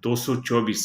224,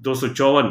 254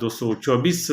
224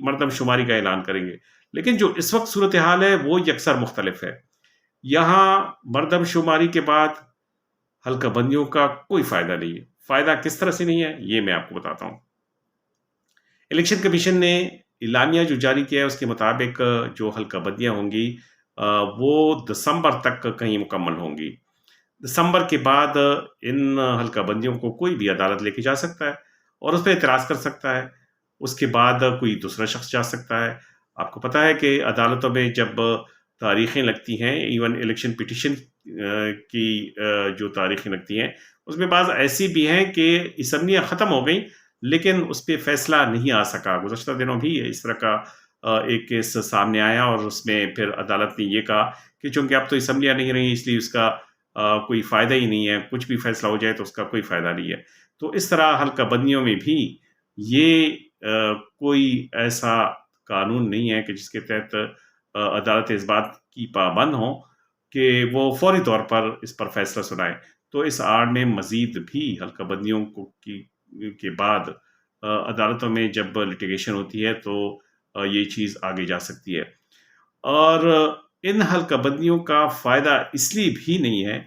مردم شماری کا اعلان کریں گے، لیکن جو اس وقت صورتحال ہے وہ یکسر مختلف ہے۔ یہاں مردم شماری کے بعد حلقہ بندیوں کا کوئی فائدہ نہیں ہے۔ فائدہ کس طرح سے نہیں ہے یہ میں آپ کو بتاتا ہوں۔ الیکشن کمیشن نے اعلامیہ جو جاری کیا ہے اس کے مطابق جو حلقہ بندیاں ہوں گی وہ دسمبر تک کہیں مکمل ہوں گی۔ دسمبر کے بعد ان حلقہ بندیوں کو کوئی بھی عدالت لے کے جا سکتا ہے اور اس پہ اعتراض کر سکتا ہے۔ اس کے بعد کوئی دوسرا شخص جا سکتا ہے۔ آپ کو پتہ ہے کہ عدالتوں میں جب تاریخیں لگتی ہیں، ایون الیکشن پٹیشن کی جو تاریخیں لگتی ہیں اس میں بعض ایسی بھی ہیں کہ اسمبلیاں ختم ہو گئیں لیکن اس پہ فیصلہ نہیں آ سکا۔ گزشتہ دنوں بھی اس طرح کا ایک کیس سامنے آیا اور اس میں پھر عدالت نے یہ کہا کہ چونکہ اب تو اسمبلیاں نہیں رہی اس لیے اس کا کوئی فائدہ ہی نہیں ہے، کچھ بھی فیصلہ ہو جائے تو اس کا کوئی فائدہ نہیں ہے۔ تو اس طرح حلقہ بندیوں میں بھی یہ کوئی ایسا قانون نہیں ہے کہ جس کے تحت عدالت اس بات کی پابند ہو کہ وہ فوری طور پر اس پر فیصلہ سنائے۔ تو اس آڑ میں مزید بھی حلقہ بندیوں کے بعد عدالتوں میں جب لٹیگیشن ہوتی ہے تو یہ چیز آگے جا سکتی ہے۔ اور ان حلقہ بندیوں کا فائدہ اس لیے بھی نہیں ہے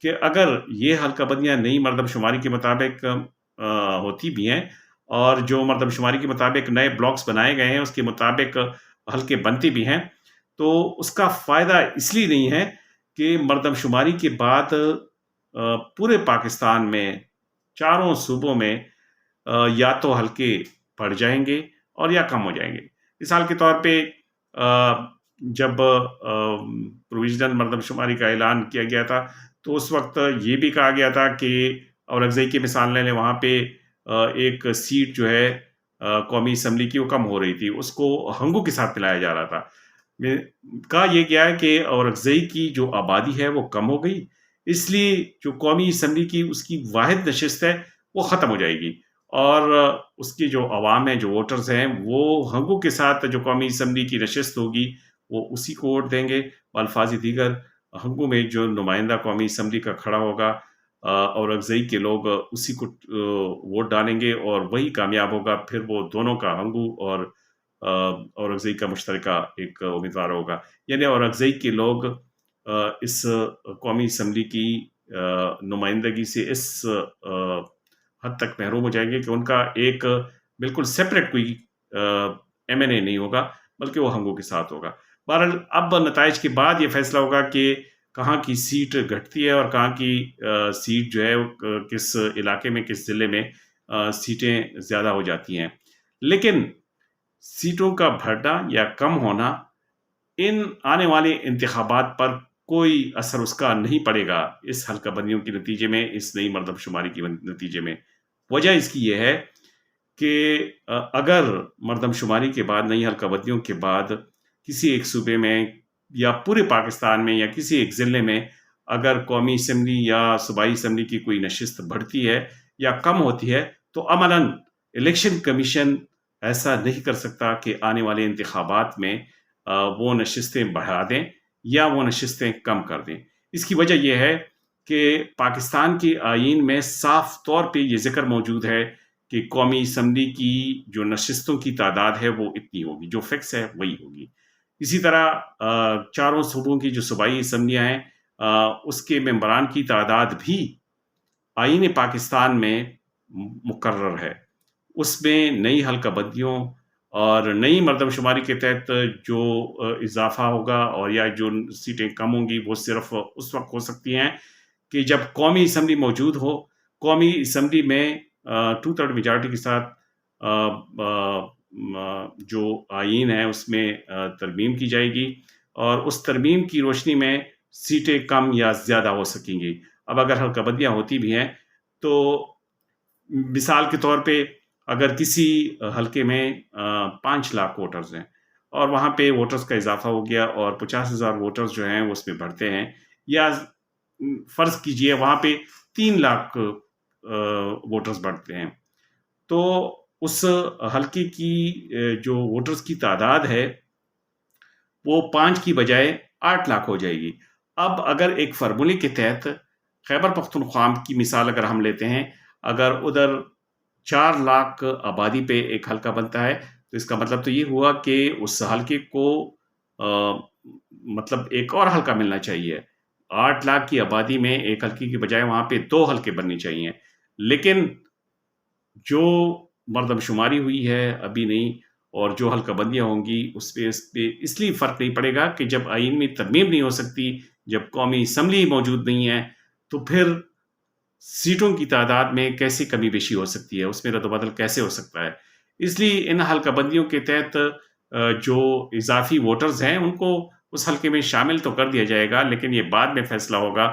کہ اگر یہ حلقہ بندیاں نئی مردم شماری کے مطابق ہوتی بھی ہیں اور جو مردم شماری کے مطابق نئے بلاکس بنائے گئے ہیں اس کے مطابق حلقے بنتے بھی ہیں، تو اس کا فائدہ اس لیے نہیں ہے کہ مردم شماری کے بعد پورے پاکستان میں چاروں صوبوں میں یا تو حلقے بڑھ جائیں گے اور یا کم ہو جائیں گے۔ مثال کے طور پہ جب پروویژنل مردم شماری کا اعلان کیا گیا تھا تو اس وقت یہ بھی کہا گیا تھا کہ اورکزئی کی مثال لے لیں، وہاں پہ ایک سیٹ جو ہے قومی اسمبلی کی وہ کم ہو رہی تھی، اس کو ہنگو کے ساتھ ملایا جا رہا تھا۔ کہا یہ گیا ہے کہ اورکزئی کی جو آبادی ہے وہ کم ہو گئی، اس لیے جو قومی اسمبلی کی اس کی واحد نشست ہے وہ ختم ہو جائے گی اور اس کی جو عوام ہیں، جو ووٹرز ہیں، وہ ہنگو کے ساتھ جو قومی اسمبلی کی نشست ہوگی وہ اسی کو ووٹ دیں گے۔ الفاظ دیگر ہنگو میں جو نمائندہ قومی اسمبلی کا کھڑا ہوگا اورکزئی کے لوگ اسی کو ووٹ ڈالیں گے اور وہی کامیاب ہوگا، پھر وہ دونوں کا ہنگو اور اورکزئی کا مشترکہ ایک امیدوار ہوگا۔ یعنی اورکزئی کے لوگ اس قومی اسمبلی کی نمائندگی سے اس حد تک محروم ہو جائیں گے کہ ان کا ایک بالکل سیپریٹ کوئی ایم این اے نہیں ہوگا بلکہ وہ ہنگو کے ساتھ ہوگا۔ بہرحال اب نتائج کے بعد یہ فیصلہ ہوگا کہ کہاں کی سیٹ گھٹتی ہے اور کہاں کی سیٹ جو ہے کس علاقے میں، کس ضلع میں سیٹیں زیادہ ہو جاتی ہیں۔ لیکن سیٹوں کا بڑھنا یا کم ہونا ان آنے والے انتخابات پر کوئی اثر اس کا نہیں پڑے گا اس حلقہ بندیوں کے نتیجے میں، اس نئی مردم شماری کے نتیجے میں۔ وجہ اس کی یہ ہے کہ اگر مردم شماری کے بعد، نئی حلقہ بندیوں کے بعد کسی ایک صوبے میں یا پورے پاکستان میں یا کسی ایک ضلع میں اگر قومی اسمبلی یا صوبائی اسمبلی کی کوئی نشست بڑھتی ہے یا کم ہوتی ہے تو عملاً الیکشن کمیشن ایسا نہیں کر سکتا کہ آنے والے انتخابات میں وہ نشستیں بڑھا دیں یا وہ نشستیں کم کر دیں۔ اس کی وجہ یہ ہے کہ پاکستان کے آئین میں صاف طور پہ یہ ذکر موجود ہے کہ قومی اسمبلی کی جو نشستوں کی تعداد ہے وہ اتنی ہوگی، جو فکس ہے وہی ہوگی۔ اسی طرح چاروں صوبوں کی جو صوبائی اسمبلیاں ہیں اس کے ممبران کی تعداد بھی آئین پاکستان میں مقرر ہے۔ اس میں نئی حلقہ بندیوں اور نئی مردم شماری کے تحت جو اضافہ ہوگا اور یا جو سیٹیں کم ہوں گی وہ صرف اس وقت ہو سکتی ہیں کہ جب قومی اسمبلی موجود ہو۔ قومی اسمبلی میں 2/3 میجارٹی کے ساتھ جو آئین ہے اس میں ترمیم کی جائے گی اور اس ترمیم کی روشنی میں سیٹیں کم یا زیادہ ہو سکیں گی۔ اب اگر حلقہ بندیاں ہوتی بھی ہیں تو مثال کے طور پہ اگر کسی حلقے میں 5 لاکھ ووٹرز ہیں اور وہاں پہ ووٹرز کا اضافہ ہو گیا اور 50,000 ووٹرز جو ہیں وہ اس میں بڑھتے ہیں، یا فرض کیجئے وہاں پہ 3 لاکھ ووٹرز بڑھتے ہیں، تو اس حلقے کی جو ووٹرز کی تعداد ہے وہ 5 کی بجائے 8 لاکھ ہو جائے گی۔ اب اگر ایک فارمولے کے تحت خیبر پختونخوا کی مثال اگر ہم لیتے ہیں، اگر ادھر 4 لاکھ آبادی پہ ایک حلقہ بنتا ہے تو اس کا مطلب تو یہ ہوا کہ اس حلقے کو آ، مطلب ایک اور حلقہ ملنا چاہیے۔ 8 لاکھ کی آبادی میں ایک حلقے کی بجائے وہاں پہ 2 حلقے بننے چاہیے، لیکن جو مردم شماری ہوئی ہے ابھی نہیں، اور جو حلقہ بندیاں ہوں گی اس پہ اس لیے فرق نہیں پڑے گا کہ جب آئین میں ترمیم نہیں ہو سکتی، جب قومی اسمبلی موجود نہیں ہے، تو پھر سیٹوں کی تعداد میں کیسے کمی بیشی ہو سکتی ہے، اس میں رد و بدل کیسے ہو سکتا ہے؟ اس لیے ان حلقہ بندیوں کے تحت جو اضافی ووٹرز ہیں ان کو اس حلقے میں شامل تو کر دیا جائے گا، لیکن یہ بعد میں فیصلہ ہوگا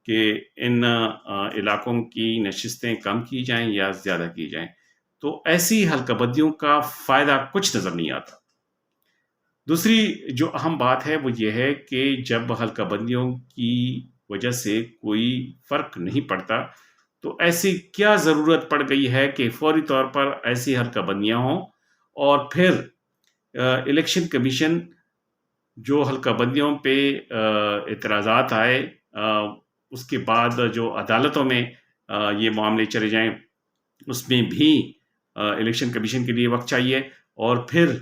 کہ ان علاقوں کی نشستیں کم کی جائیں یا زیادہ کی جائیں۔ تو ایسی حلقہ بندیوں کا فائدہ کچھ نظر نہیں آتا۔ دوسری جو اہم بات ہے وہ یہ ہے کہ جب حلقہ بندیوں کی وجہ سے کوئی فرق نہیں پڑتا، تو ایسی کیا ضرورت پڑ گئی ہے کہ فوری طور پر ایسی حلقہ بندیاں ہوں، اور پھر الیکشن کمیشن جو حلقہ بندیوں پہ اعتراضات آئے، اس کے بعد جو عدالتوں میں یہ معاملے چلے جائیں، اس میں بھی الیکشن کمیشن کے لیے وقت چاہیے، اور پھر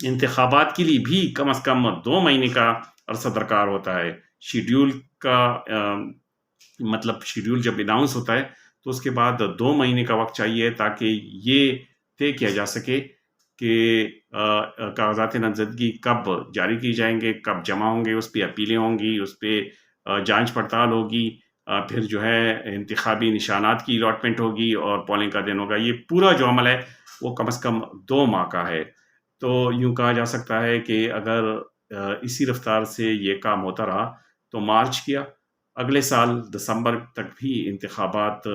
انتخابات کے لیے بھی کم از کم 2 مہینے کا عرصہ درکار ہوتا ہے۔ شیڈیول کا مطلب شیڈیول جب اناؤنس ہوتا ہے تو اس کے بعد 2 مہینے کا وقت چاہیے تاکہ یہ طے کیا جا سکے کہ کاغذات نامزدگی کب جاری کی جائیں گے، کب جمع ہوں گے، اس پہ اپیلیں ہوں گی، اس پہ جانچ پڑتال ہوگی، پھر جو ہے انتخابی نشانات کی الاٹمنٹ ہوگی اور پولنگ کا دن ہوگا۔ یہ پورا جو عمل ہے وہ کم از کم 2 ماہ کا ہے۔ تو یوں کہا جا سکتا ہے کہ اگر اسی رفتار سے یہ کام ہوتا رہا تو مارچ کیا اگلے سال دسمبر تک بھی انتخابات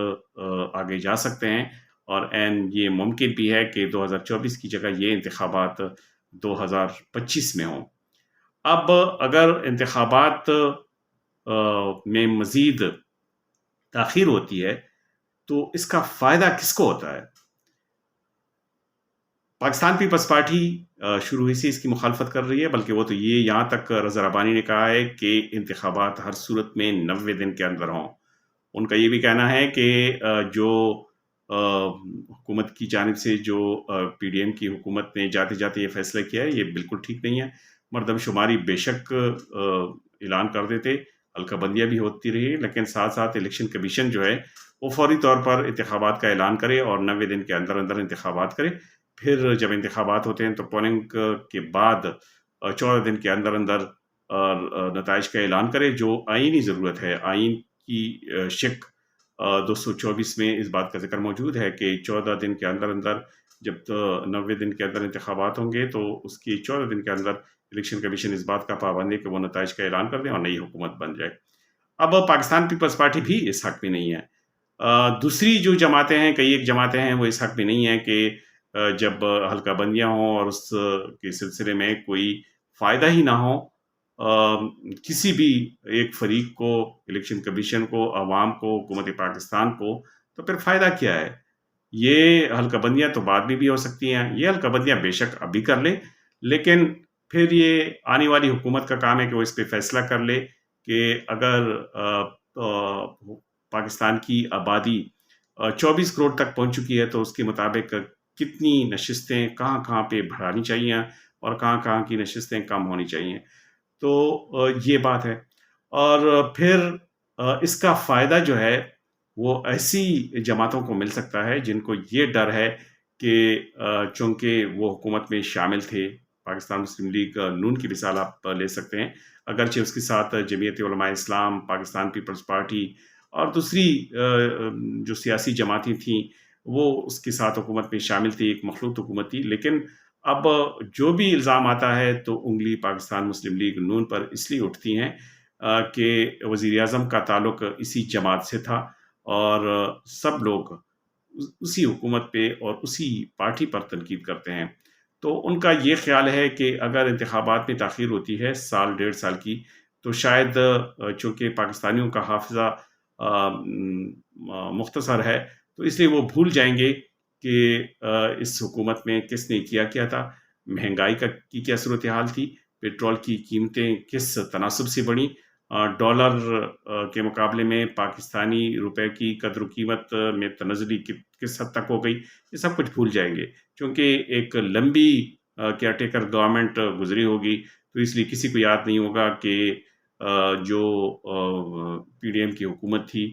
آگے جا سکتے ہیں، اور یہ ممکن بھی ہے کہ 2024 کی جگہ یہ انتخابات 2025 میں ہوں۔ اب اگر انتخابات میں مزید تاخیر ہوتی ہے تو اس کا فائدہ کس کو ہوتا ہے؟ پاکستان پیپلز پارٹی شروع ہی سے اس کی مخالفت کر رہی ہے، بلکہ وہ تو یہ یہاں تک رضا ربانی نے کہا ہے کہ انتخابات ہر صورت میں 90 دن کے اندر ہوں۔ ان کا یہ بھی کہنا ہے کہ جو حکومت کی جانب سے جو پی ڈی ایم کی حکومت نے جاتے جاتے یہ فیصلہ کیا ہے، یہ بالکل ٹھیک نہیں ہے۔ مردم شماری بے شک اعلان کر دیتے، حلقہ بندیاں بھی ہوتی رہی، لیکن ساتھ ساتھ الیکشن کمیشن جو ہے وہ فوری طور پر انتخابات کا اعلان کرے اور 90 دن کے اندر اندر انتخابات کرے۔ پھر جب انتخابات ہوتے ہیں تو پولنگ کے بعد 14 دن کے اندر اندر نتائج کا اعلان کرے، جو آئینی ضرورت ہے۔ آئین کی شق 224 میں اس بات کا ذکر موجود ہے کہ 14 دن کے اندر اندر، جب 90 دن کے اندر انتخابات ہوں گے تو اس کی 14 دن کے اندر الیکشن کمیشن اس بات کا پابند ہے کہ وہ نتائج کا اعلان کر دیں اور نئی حکومت بن جائے۔ اب پاکستان پیپلز پارٹی بھی اس حق میں نہیں ہے۔ دوسری جو جماعتیں ہیں، کئی ایک جماعتیں ہیں، وہ اس حق میں نہیں ہیں کہ جب حلقہ بندیاں ہوں اور اس کے سلسلے میں کوئی فائدہ ہی نہ ہو کسی بھی ایک فریق کو، الیکشن کمیشن کو، عوام کو، حکومت پاکستان کو، تو پھر فائدہ کیا ہے؟ یہ حلقہ بندیاں تو بعد میں بھی ہو سکتی ہیں، یہ حلقہ بندیاں بے شک ابھی کر لے، لیکن پھر یہ آنے والی حکومت کا کام ہے کہ وہ اس پہ فیصلہ کر لے کہ اگر پاکستان کی آبادی 24 کروڑ تک پہنچ چکی ہے تو اس کے مطابق کتنی نشستیں کہاں کہاں پہ بڑھانی چاہیے اور کہاں کہاں کی نشستیں کم ہونی چاہیے۔ تو یہ بات ہے، اور پھر اس کا فائدہ جو ہے وہ ایسی جماعتوں کو مل سکتا ہے جن کو یہ ڈر ہے کہ چونکہ وہ حکومت میں شامل تھے، پاکستان مسلم لیگ نون کی مثال آپ لے سکتے ہیں، اگرچہ اس کے ساتھ جمعیت علماء اسلام، پاکستان پیپلز پارٹی اور دوسری جو سیاسی جماعتیں تھیں وہ اس کے ساتھ حکومت میں شامل تھی، ایک مخلوط حکومت تھی، لیکن اب جو بھی الزام آتا ہے تو انگلی پاکستان مسلم لیگ نون پر اس لیے اٹھتی ہیں کہ وزیر اعظم کا تعلق اسی جماعت سے تھا، اور سب لوگ اسی حکومت پہ اور اسی پارٹی پر تنقید کرتے ہیں۔ تو ان کا یہ خیال ہے کہ اگر انتخابات میں تاخیر ہوتی ہے سال 1.5 سال کی، تو شاید چونکہ پاکستانیوں کا حافظہ مختصر ہے تو اس لیے وہ بھول جائیں گے کہ اس حکومت میں کس نے کیا تھا، مہنگائی کی کیا صورتحال تھی، پیٹرول کی قیمتیں کس تناسب سے بڑھیں، ڈالر کے مقابلے میں پاکستانی روپے کی قدر و قیمت میں تنزلی کس حد تک ہو گئی، یہ سب کچھ بھول جائیں گے، چونکہ ایک لمبی کیئر ٹیکر گورنمنٹ گزری ہوگی، تو اس لیے کسی کو یاد نہیں ہوگا کہ جو پی ڈی ایم کی حکومت تھی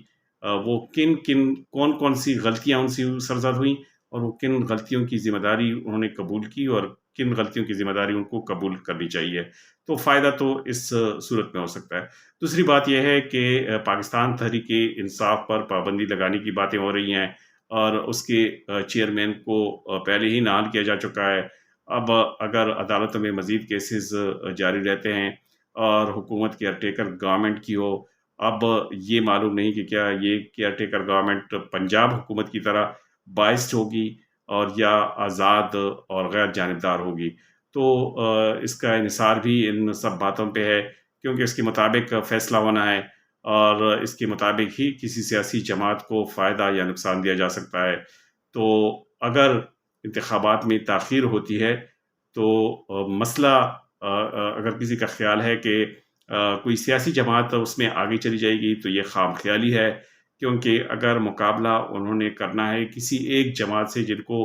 وہ کون کون سی غلطیاں ان سے سرزد ہوئیں، اور وہ کن غلطیوں کی ذمہ داری انہوں نے قبول کی، اور کن غلطیوں کی ذمہ داری ان کو قبول کرنی چاہیے، تو فائدہ تو اس صورت میں ہو سکتا ہے۔ دوسری بات یہ ہے کہ پاکستان تحریک انصاف پر پابندی لگانے کی باتیں ہو رہی ہیں، اور اس کے چیئرمین کو پہلے ہی نال کیا جا چکا ہے۔ اب اگر عدالتوں میں مزید کیسز جاری رہتے ہیں اور حکومت کیئر ٹیکر گورنمنٹ کی ہو، اب یہ معلوم نہیں کہ کیا یہ کیئر ٹیکر گورنمنٹ پنجاب حکومت کی طرح بائسڈ ہوگی اور یا آزاد اور غیر جانبدار ہوگی، تو اس کا انحصار بھی ان سب باتوں پہ ہے، کیونکہ اس کے مطابق فیصلہ ہونا ہے، اور اس کے مطابق ہی کسی سیاسی جماعت کو فائدہ یا نقصان دیا جا سکتا ہے۔ تو اگر انتخابات میں تاخیر ہوتی ہے تو مسئلہ اگر کسی کا خیال ہے کہ کوئی سیاسی جماعت اس میں آگے چلی جائے گی تو یہ خام خیالی ہے، کیونکہ اگر مقابلہ انہوں نے کرنا ہے کسی ایک جماعت سے جن کو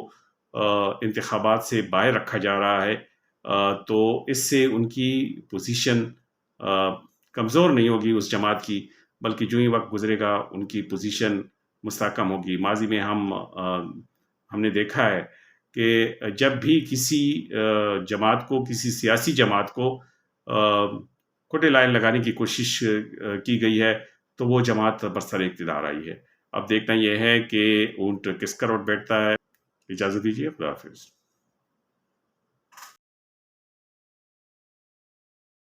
انتخابات سے باہر رکھا جا رہا ہے، تو اس سے ان کی پوزیشن کمزور نہیں ہوگی اس جماعت کی، بلکہ جو ہی وقت گزرے گا ان کی پوزیشن مستحکم ہوگی۔ ماضی میں ہم نے دیکھا ہے کہ جب بھی کسی جماعت کو، کسی سیاسی جماعت کو کوٹے لائن لگانے کی کوشش کی گئی ہے تو وہ جماعت برسر اقتدار آئی ہے۔ اب دیکھنا یہ ہے کہ اونٹ کس کروٹ بیٹھتا ہے۔ اجازت دیجیے، خدا حافظ۔